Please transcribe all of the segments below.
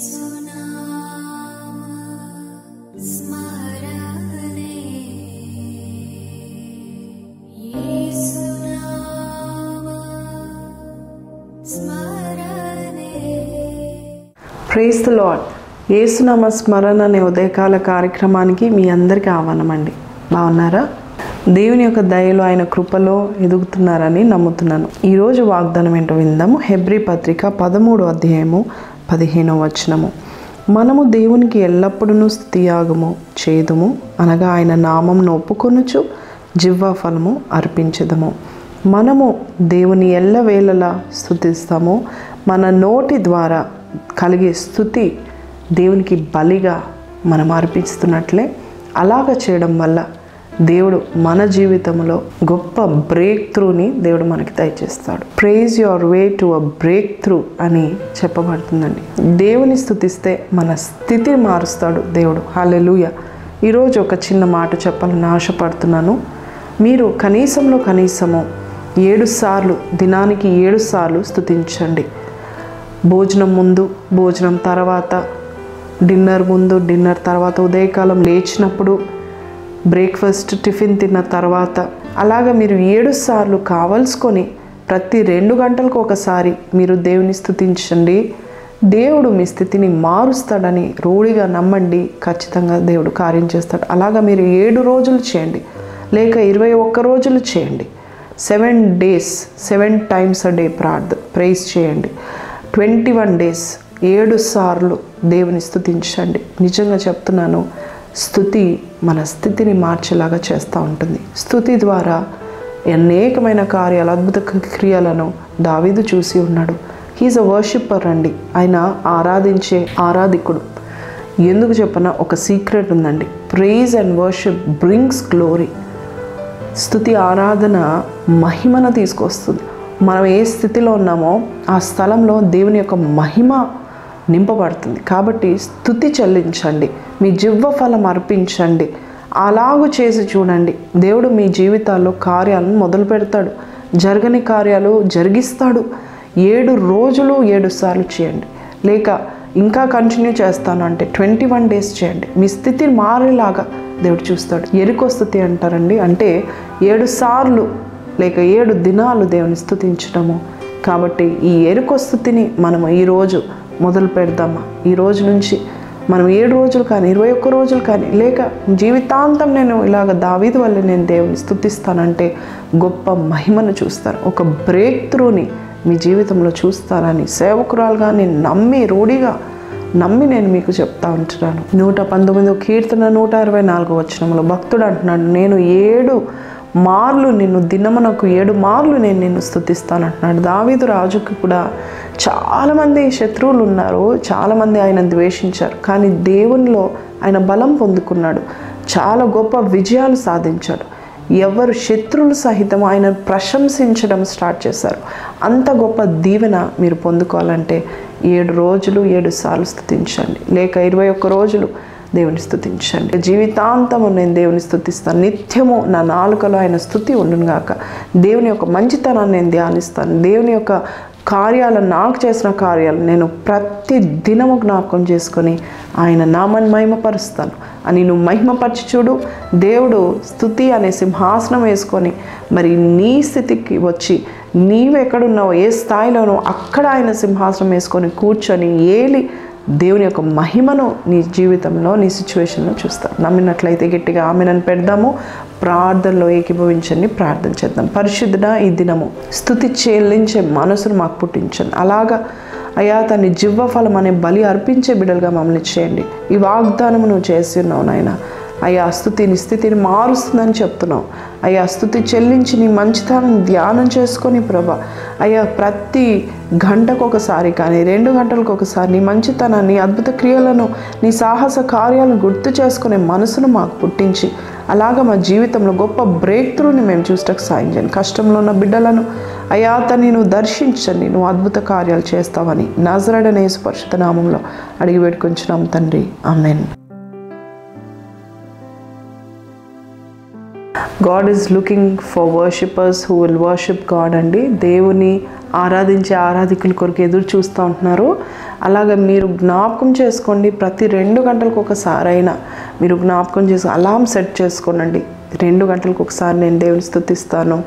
Praise the lord. యేసునామ స్మరణ అనే ఉదయకాల కార్యక్రమానికి మీ అందరికీ ఆహ్వానమండి. బాగున్నారా? దేవుని యొక్క దయలో ఆయన కృపలో ఎదుగుతున్నారని నమ్ముతున్నాను. ఈరోజు వాగ్దానం ఏంటో విందాము. హెబ్రీ పత్రిక 13వ అధ్యాయము 15వ వచనము. మనము దేవునికి ఎల్లప్పుడూ స్తుతియాగము చేదుము, అనగా ఆయన నామమును ఒప్పుకొనుచు జిహ్వ ఫలము అర్పించదము. మనము దేవుని ఎల్లవేళలా స్తుతిస్తాము. మన నోటి ద్వారా కలిగే స్తుతి దేవునికి బలిగా మనం అర్పిస్తున్నట్లే అలాగ చేయడం వల్ల దేవుడు మన జీవితంలో గొప్ప బ్రేక్ త్రూని దేవుడు మనకి దయచేస్తాడు. Praise your way to a breakthrough అని చెప్పబడుతుందండి. దేవుని స్తుతిస్తే మన స్థితిని మారుస్తాడు దేవుడు. హల్లెలూయా. ఈరోజు ఒక చిన్న మాట చెప్పాలని ఆశపడుతున్నాను. మీరు కనీసము 7 సార్లు, దినానికి 7 సార్లు స్తుతించండి. భోజనం ముందు, భోజనం తర్వాత, డిన్నర్ ముందు, డిన్నర్ తర్వాత, ఉదయకాలం లేచినప్పుడు, బ్రేక్ఫాస్ట్ టిఫిన్ తిన్న తర్వాత, అలాగా మీరు 7 సార్లు కావలసుకొని ప్రతి 2 గంటలకు ఒకసారి మీరు దేవుని స్తుతించండి. దేవుడు మీ స్థితిని మారుస్తాడని రూఢిగా నమ్మండి. ఖచ్చితంగా దేవుడు కార్యం చేస్తాడు. అలాగా మీరు 7 రోజులు చేయండి, లేక 21 రోజులు చేయండి. 7 days 7 times a day praise చేయండి. 21 days 7 సార్లు దేవుని స్తుతించండి. నిజంగా చెప్తున్నాను, స్తుతి మన స్థితిని మార్చేలాగా చేస్తూ ఉంటుంది. స్తుతి ద్వారా అనేకమైన కార్యాలు, అద్భుత క్రియలను దావీదు చూసి ఉన్నాడు. హీఈస్ అ వర్షిప్పర్ అండి. ఆయన ఆరాధించే ఆరాధికుడు. ఎందుకు చెప్పనా, ఒక సీక్రెట్ ఉందండి. Praise and worship brings glory. స్తుతి ఆరాధన మహిమను తీసుకొస్తుంది. మనం ఏ స్థితిలో ఉన్నామో ఆ స్థలంలో దేవుని యొక్క మహిమ నింపబడుతుంది. కాబట్టి స్తుతి చెల్లించండి, మీ జిహ్వ ఫలం అర్పించండి. అలాగూ చేసి చూడండి, దేవుడు మీ జీవితాల్లో కార్యాలను మొదలు పెడతాడు. జరగని కార్యాలు జరిగిస్తాడు. 7 రోజులు 7 సార్లు చేయండి, లేక ఇంకా కంటిన్యూ చేస్తాను అంటే 21 days చేయండి. మీ స్థితి మారేలాగా దేవుడు చూస్తాడు. ఎరుకో స్తుతి అంటారండి. అంటే 7 సార్లు లేక 7 దినాలు దేవుని స్తుతించడము. కాబట్టి ఈ ఎరుకో స్థుతిని మనము ఈరోజు మొదలు పెడదామా? ఈ రోజు నుంచి మనం 7 రోజులు కానీ 21 రోజులు కానీ, లేక జీవితాంతం నేను ఇలాగ దావీదు వల్ల నేను దేవుని స్తుతిస్తానంటే గొప్ప మహిమను చూస్తారు. ఒక బ్రేక్ త్రూని మీ జీవితంలో చూస్తారని సేవకురాలుగా నేను రూఢిగా నమ్మి నేను మీకు చెప్తా ఉంటున్నాను. 119వ కీర్తన 124వ వచనంలో భక్తుడు అంటున్నాడు, నేను 7 మార్లు నిన్ను దినమునకు 7 మార్లు నేను నిన్ను స్తుతిస్తాను అంటున్నాడు. దావీదు రాజుకి కూడా చాలామంది శత్రువులు ఉన్నారు, చాలామంది ఆయన ద్వేషించారు. కానీ దేవునిలో ఆయన బలం పొందుకున్నాడు, చాలా గొప్ప విజయాలు సాధించాడు. ఎవరు శత్రువులు సహితం ఆయన ప్రశంసించడం స్టార్ట్ చేశారు. అంత గొప్ప దీవెన మీరు పొందుకోవాలంటే 7 రోజులు 7 సార్లు స్తుతించండి, లేక 21 రోజులు దేవుని స్తుతించండి. జీవితాంతము నేను దేవుని స్తుతిస్తాను. నిత్యము నా నాలుకలో ఆయన స్తుతి ఉండును గాక. దేవుని యొక్క మంచితనాన్ని నేను ధ్యానిస్తాను. దేవుని యొక్క కార్యాలను, నాకు చేసిన కార్యాలు నేను ప్రతి దినము జ్ఞాపకం చేసుకొని ఆయన నామాన్ని మహిమపరుస్తాను అని నువ్వు మహిమపరిచి చూడు. దేవుడు స్తుతి అనే సింహాసనం వేసుకొని మరి నీ స్థితికి వచ్చి నీవు ఎక్కడున్నావో, ఏ స్థాయిలోనో అక్కడ ఆయన సింహాసనం వేసుకొని కూర్చొని ఏలి దేవుని యొక్క మహిమను నీ జీవితంలో, నీ సిచ్యువేషన్లో చూస్తాను. నమ్మినట్లయితే గట్టిగా ఆమెనని పెడదాము. ప్రార్థనలో ఏకీభవించండి, ప్రార్థన చేద్దాం. పరిశుద్ధుడా, ఈ దినము స్తుతి చెల్లించే మనసును మాకు పుట్టించండి. అలాగా అయ్యా తన జిహ్వ ఫలం అనే బలి అర్పించే బిడ్డలుగా మమ్మల్ని చేయండి. ఈ వాగ్దానము నువ్వు చేసి ఉన్నావు నాయన. అయ్యా స్థుతిని, స్థితిని మారుస్తుందని చెప్తున్నావు. అయ్యా స్తుతి చెల్లించి నీ మంచితనం ధ్యానం చేసుకొని ప్రభా, అయ్యా ప్రతి గంటకు ఒకసారి కానీ 2 గంటలకు ఒకసారి నీ మంచితనాన్ని, అద్భుత క్రియలను, నీ సాహస కార్యాలను గుర్తు చేసుకునే మనసును మాకు పుట్టించి అలాగా మా జీవితంలో గొప్ప బ్రేక్ త్రూని మేము చూసటకు సాయం చేయండి. కష్టంలో ఉన్న బిడ్డలను అయ్యా తని నువ్వు దర్శించండి, నువ్వు అద్భుత కార్యాలు చేస్తావని నజరేయుడైన యేసు పరిశుద్ధ నామములో అడిగి వేడుకొంచున్నాం తండ్రి, ఆమేన్. God is looking for worshippers who will worship God అండి. దేవుని ఆరాధించే ఆరాధికుల కొరకు ఎదురు చూస్తూ ఉంటున్నారో అలాగే మీరు జ్ఞాపకం చేసుకోండి. ప్రతి 2 గంటలకు ఒకసారైనా మీరు జ్ఞాపకం చేసి అలారం సెట్ చేసుకోనండి. 2 గంటలకు ఒకసారి నేను దేవుని స్తుతిస్తాను.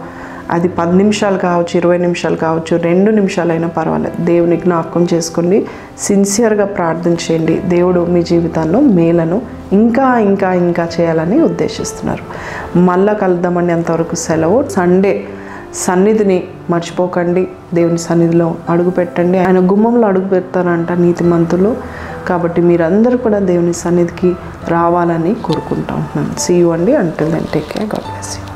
అది 10 నిమిషాలు కావచ్చు, 20 నిమిషాలు కావచ్చు, 2 నిమిషాలైనా పర్వాలేదు. దేవుని జ్ఞాపకం చేసుకోండి, సిన్సియర్గా ప్రార్థన చేయండి. దేవుడు మీ జీవితాల్లో మేలను ఇంకా ఇంకా ఇంకా చేయాలని ఉద్దేశిస్తున్నారు. మళ్ళా కలుద్దామండి. అంతవరకు సెలవు. సండే సన్నిధిని మర్చిపోకండి. దేవుని సన్నిధిలో అడుగు పెట్టండి. ఆయన గుమ్మంలో అడుగు పెడతారంట నీతిమంతులు. కాబట్టి మీరందరూ కూడా దేవుని సన్నిధికి రావాలని కోరుకుంటా ఉంటున్నాను. సీ యూ అండి. Until then take care. God bless you.